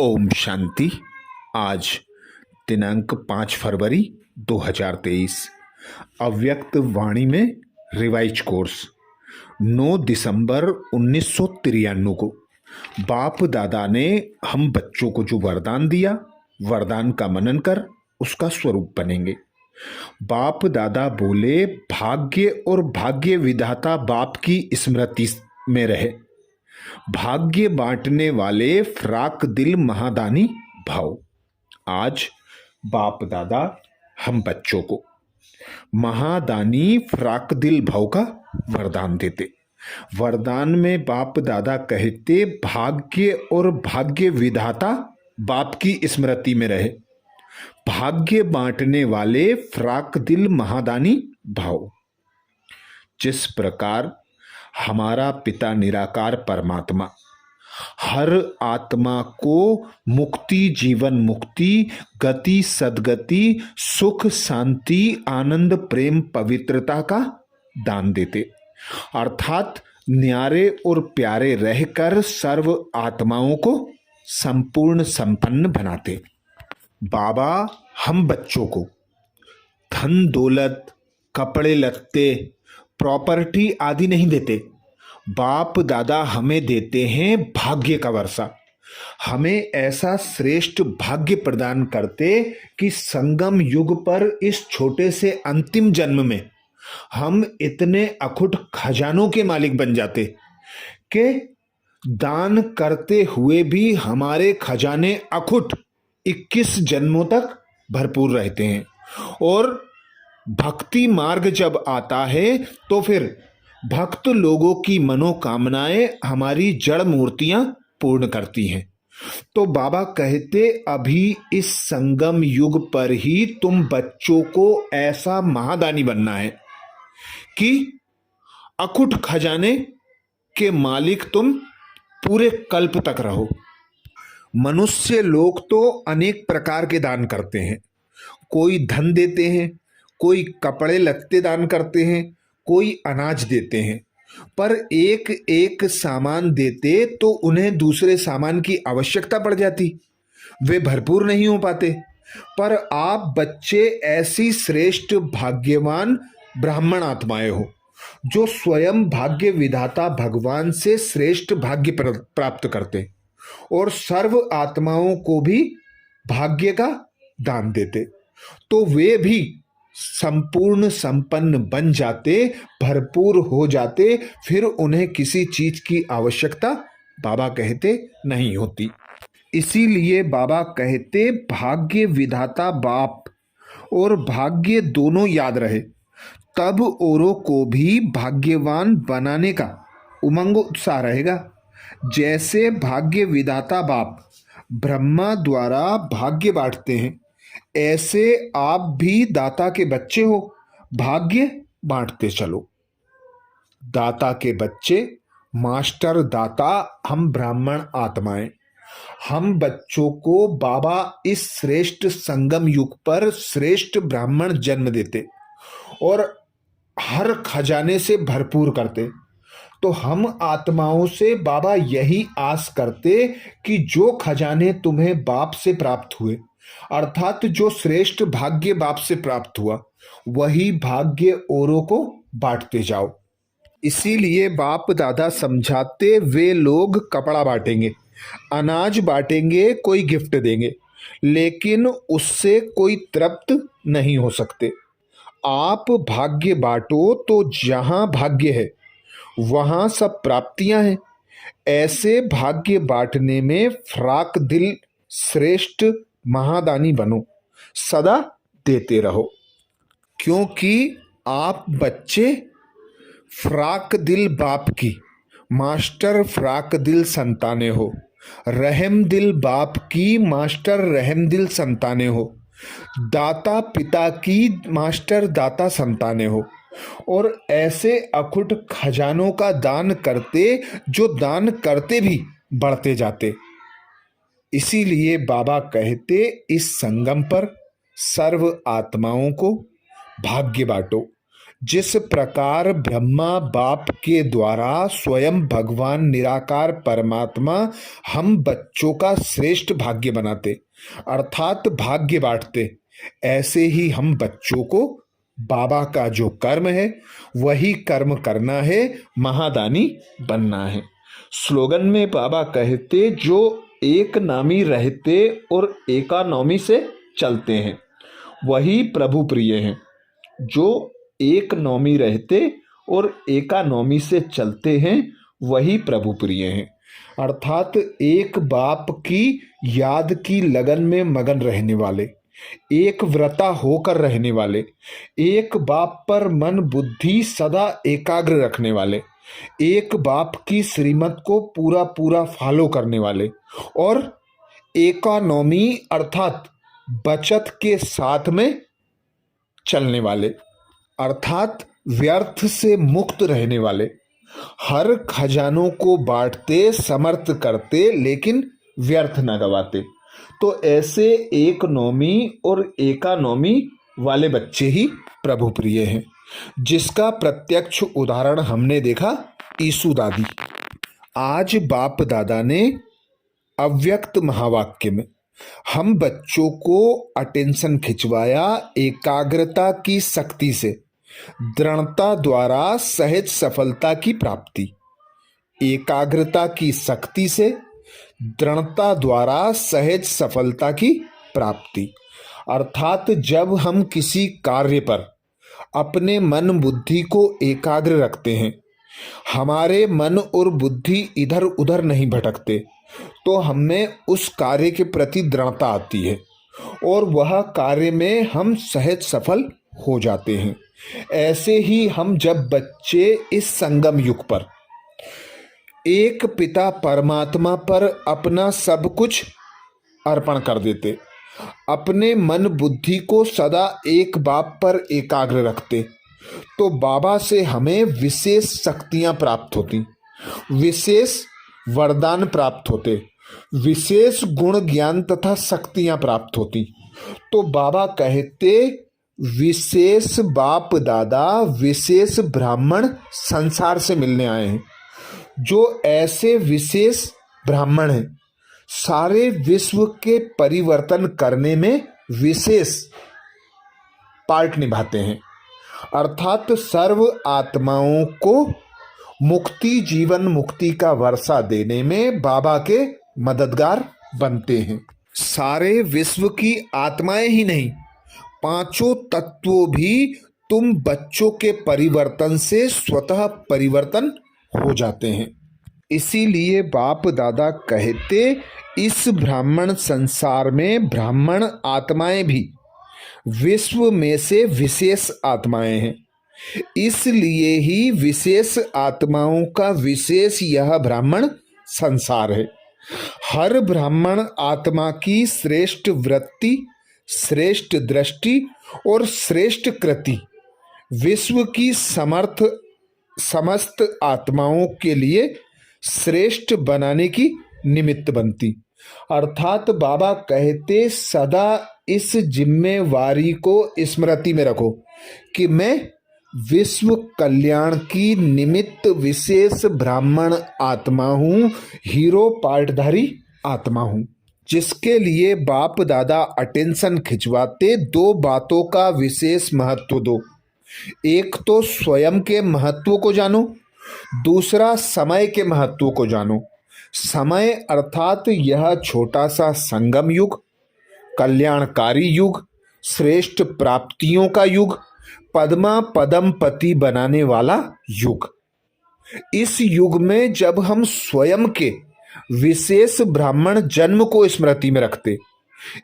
ओम शांति। आज दिनांक 5 फरवरी 2023। अव्यक्त वाणी में रिवाइज कोर्स 9 दिसंबर 1993 को बाप दादा ने हम बच्चों को जो वरदान दिया, वरदान का मनन कर उसका स्वरूप बनेंगे। बाप दादा बोले, भाग्य और भाग्य विधाता बाप की स्मृति में रहे। भाग्य बांटने वाले फ्राक दिल महादानी भाव। आज बाप दादा हम बच्चों को महादानी फ्राक दिल भाव का वरदान देते। वरदान में बाप दादा कहते, भाग्य और भाग्य विधाता बाप की स्मृति में रहे। भाग्य बांटने वाले फ्राक दिल महादानी भाव। जिस प्रकार हमारा पिता निराकार परमात्मा हर आत्मा को मुक्ति, जीवन मुक्ति, गति, सद्गति, सुख, शांति, आनंद, प्रेम, पवित्रता का दान देते, अर्थात न्यारे और प्यारे रहकर सर्व आत्माओं को संपूर्ण संपन्न बनाते। बाबा हम बच्चों को धन दौलत, कपड़े लत्ते, प्रॉपर्टी आदि नहीं देते। बाप दादा हमें देते हैं भाग्य का वर्षा। हमें ऐसा श्रेष्ठ भाग्य प्रदान करते कि संगम युग पर इस छोटे से अंतिम जन्म में हम इतने अखुट खजानों के मालिक बन जाते कि दान करते हुए भी हमारे खजाने अखुट 21 जन्मों तक भरपूर रहते हैं। और भक्ति मार्ग जब आता है तो फिर भक्त लोगों की मनोकामनाएं हमारी जड़ मूर्तियां पूर्ण करती हैं। तो बाबा कहते, अभी इस संगम युग पर ही तुम बच्चों को ऐसा महादानी बनना है कि अखुट खजाने के मालिक तुम पूरे कल्प तक रहो। मनुष्य लोग तो अनेक प्रकार के दान करते हैं। कोई धन देते हैं, कोई कपड़े लत्ते दान करते हैं, कोई अनाज देते हैं, पर एक एक सामान देते तो उन्हें दूसरे सामान की आवश्यकता पड़ जाती, वे भरपूर नहीं हो पाते। पर आप बच्चे ऐसी श्रेष्ठ भाग्यवान ब्राह्मण आत्माएं हो जो स्वयं भाग्य विधाता भगवान से श्रेष्ठ भाग्य प्राप्त करते और सर्व आत्माओं को भी भाग्य का दान देते, तो वे भी संपूर्ण संपन्न बन जाते, भरपूर हो जाते। फिर उन्हें किसी चीज की आवश्यकता बाबा कहते नहीं होती। इसीलिए बाबा कहते, भाग्य विधाता बाप और भाग्य दोनों याद रहे, तब औरों को भी भाग्यवान बनाने का उमंग उत्साह रहेगा। जैसे भाग्य विधाता बाप ब्रह्मा द्वारा भाग्य बांटते हैं, ऐसे आप भी दाता के बच्चे हो, भाग्य बांटते चलो। दाता के बच्चे, मास्टर दाता हम ब्राह्मण आत्माएं। हम बच्चों को बाबा इस श्रेष्ठ संगम युग पर श्रेष्ठ ब्राह्मण जन्म देते और हर खजाने से भरपूर करते। तो हम आत्माओं से बाबा यही आस करते कि जो खजाने तुम्हें बाप से प्राप्त हुए, अर्थात जो श्रेष्ठ भाग्य बाप से प्राप्त हुआ, वही भाग्य औरों को बांटते जाओ। इसीलिए बाप दादा समझाते, वे लोग कपड़ा बांटेंगे, अनाज बांटेंगे, कोई गिफ्ट देंगे, लेकिन उससे कोई तृप्त नहीं हो सकते। आप भाग्य बांटो तो जहां भाग्य है वहां सब प्राप्तियां हैं। ऐसे भाग्य बांटने में फ्राक दिल श्रेष्ठ महादानी बनो, सदा देते रहो, क्योंकि आप बच्चे फ्राक दिल बाप की मास्टर फ्राक दिल संताने हो, रहम दिल बाप की मास्टर रहम दिल संताने हो, दाता पिता की मास्टर दाता संताने हो, और ऐसे अखुट खजानों का दान करते जो दान करते भी बढ़ते जाते। इसीलिए बाबा कहते, इस संगम पर सर्व आत्माओं को भाग्य बांटो। जिस प्रकार ब्रह्मा बाप के द्वारा स्वयं भगवान निराकार परमात्मा हम बच्चों का श्रेष्ठ भाग्य बनाते अर्थात भाग्य बांटते, ऐसे ही हम बच्चों को बाबा का जो कर्म है वही कर्म करना है, महादानी बनना है। स्लोगन में बाबा कहते, जो एक नामी रहते और एकानौमी से चलते हैं वही प्रभु प्रिय हैं। जो एक नौमी रहते और एकानौमी से चलते हैं वही प्रभु प्रिय हैं। अर्थात एक बाप की याद की लगन में मगन रहने वाले, एक व्रता होकर रहने वाले, एक बाप पर मन बुद्धि सदा एकाग्र रखने वाले, एक बाप की श्रीमत को पूरा पूरा फॉलो करने वाले और एकानौमी अर्थात बचत के साथ में चलने वाले, अर्थात व्यर्थ से मुक्त रहने वाले, हर खजानों को बांटते समर्थ करते लेकिन व्यर्थ न गवाते। तो ऐसे एक नौमी और एकानौमी वाले बच्चे ही प्रभु प्रिय हैं, जिसका प्रत्यक्ष उदाहरण हमने देखा ईसु दादी। आज बाप दादा ने अव्यक्त महावाक्य में हम बच्चों को अटेंशन खिंचवाया, एकाग्रता की शक्ति से दृढ़ता द्वारा सहज सफलता की प्राप्ति, एकाग्रता की शक्ति से दृढ़ता द्वारा सहज सफलता की प्राप्ति। अर्थात जब हम किसी कार्य पर अपने मन बुद्धि को एकाग्र रखते हैं, हमारे मन और बुद्धि इधर उधर नहीं भटकते, तो हमें उस कार्य के प्रति दृढ़ता आती है और वह कार्य में हम सहज सफल हो जाते हैं। ऐसे ही हम जब बच्चे इस संगम युग पर एक पिता परमात्मा पर अपना सब कुछ अर्पण कर देते, अपने मन बुद्धि को सदा एक बाप पर एकाग्र रखते, तो बाबा से हमें विशेष शक्तियां प्राप्त होती, विशेष वरदान प्राप्त होते, विशेष गुण ज्ञान तथा शक्तियां प्राप्त होती। तो बाबा कहते, विशेष बाप दादा विशेष ब्राह्मण संसार से मिलने आए हैं। जो ऐसे विशेष ब्राह्मण हैं, सारे विश्व के परिवर्तन करने में विशेष पार्ट निभाते हैं, अर्थात सर्व आत्माओं को मुक्ति जीवन मुक्ति का वर्षा देने में बाबा के मददगार बनते हैं। सारे विश्व की आत्माएं ही नहीं, पांचों तत्वों भी तुम बच्चों के परिवर्तन से स्वतः परिवर्तन हो जाते हैं। इसीलिए बाप दादा कहते, इस ब्राह्मण संसार में ब्राह्मण आत्माएं भी विश्व में से विशेष आत्माएं हैं। इसलिए ही विशेष आत्माओं का विशेष यह ब्राह्मण संसार है। हर ब्राह्मण आत्मा की श्रेष्ठ वृत्ति, श्रेष्ठ दृष्टि और श्रेष्ठ कृति विश्व की समस्त आत्माओं के लिए श्रेष्ठ बनाने की निमित्त बनती। अर्थात बाबा कहते, सदा इस जिम्मेवारी को स्मृति में रखो कि मैं विश्व कल्याण की निमित्त विशेष ब्राह्मण आत्मा हूँ, हीरो पार्टधारी आत्मा हूँ, जिसके लिए बाप दादा अटेंशन खिंचवाते। दो बातों का विशेष महत्व दो, एक तो स्वयं के महत्व को जानो, दूसरा समय के महत्व को जानो। समय अर्थात यह छोटा सा संगम युग, कल्याणकारी युग, श्रेष्ठ प्राप्तियों का युग, पद्मा पदम पति बनाने वाला युग। इस युग में जब हम स्वयं के विशेष ब्राह्मण जन्म को स्मृति में रखते,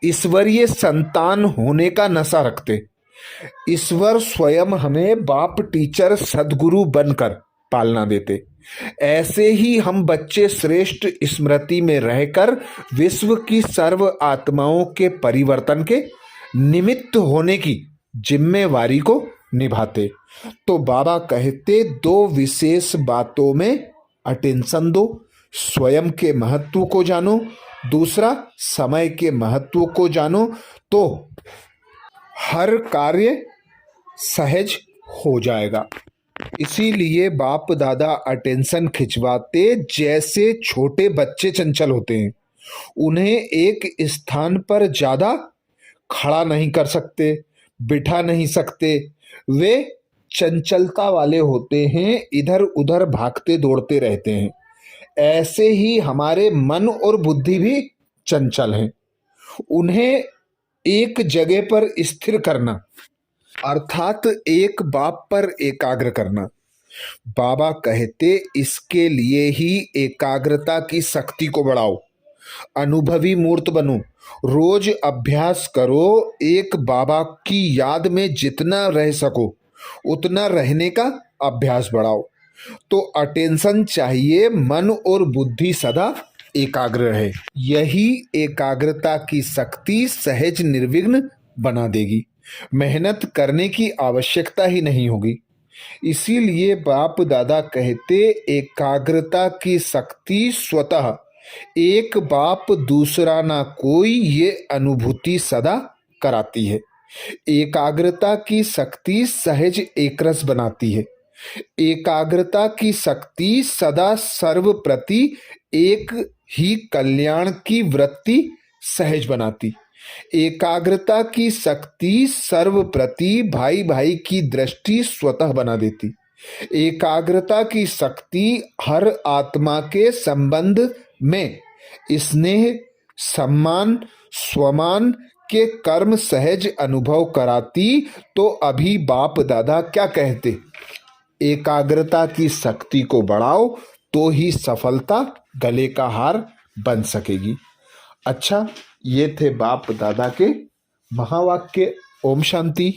ईश्वरीय संतान होने का नशा रखते, ईश्वर स्वयं हमें बाप टीचर सद्गुरु बनकर पालना देते, ऐसे ही हम बच्चे श्रेष्ठ स्मृति में रहकर विश्व की सर्व आत्माओं के परिवर्तन के निमित्त होने की जिम्मेवारी को निभाते। तो बाबा कहते, दो विशेष बातों में अटेंशन दो, स्वयं के महत्व को जानो, दूसरा समय के महत्व को जानो, तो हर कार्य सहज हो जाएगा। इसीलिए बाप दादा अटेंशन खिंचवाते जैसे छोटे बच्चे चंचल होते हैं। उन्हें एक स्थान पर ज्यादा खड़ा नहीं कर सकते, बिठा नहीं सकते। वे चंचलता वाले होते हैं, इधर उधर भागते दौड़ते रहते हैं। ऐसे ही हमारे मन और बुद्धि भी चंचल हैं। उन्हें एक जगह पर स्थिर करना अर्थात एक बाप पर एकाग्र करना। बाबा कहते इसके लिए ही एकाग्रता की शक्ति को बढ़ाओ, अनुभवी मूर्त बनो, रोज अभ्यास करो। एक बाबा की याद में जितना रह सको उतना रहने का अभ्यास बढ़ाओ। तो अटेंशन चाहिए, मन और बुद्धि सदा एकाग्र रहे। यही एकाग्रता की शक्ति सहज निर्विघ्न बना देगी। मेहनत करने की आवश्यकता ही नहीं होगी। इसीलिए बाप दादा कहते एकाग्रता की शक्ति स्वतः एक बाप दूसरा ना कोई, ये अनुभूति सदा कराती है। एकाग्रता की शक्ति सहज एकरस बनाती है। एकाग्रता की शक्ति सदा सर्वप्रति एक ही कल्याण की वृत्ति सहज बनाती। एकाग्रता की शक्ति सर्वप्रति भाई भाई की दृष्टि स्वतः बना देती। एकाग्रता की शक्ति हर आत्मा के संबंध में स्नेह, सम्मान, स्वमान के कर्म सहज अनुभव कराती। तो अभी बाप दादा क्या कहते, एकाग्रता की शक्ति को बढ़ाओ तो ही सफलता गले का हार बन सकेगी। अच्छा, ये थे बाप दादा के महावाक्य। ओम शांति।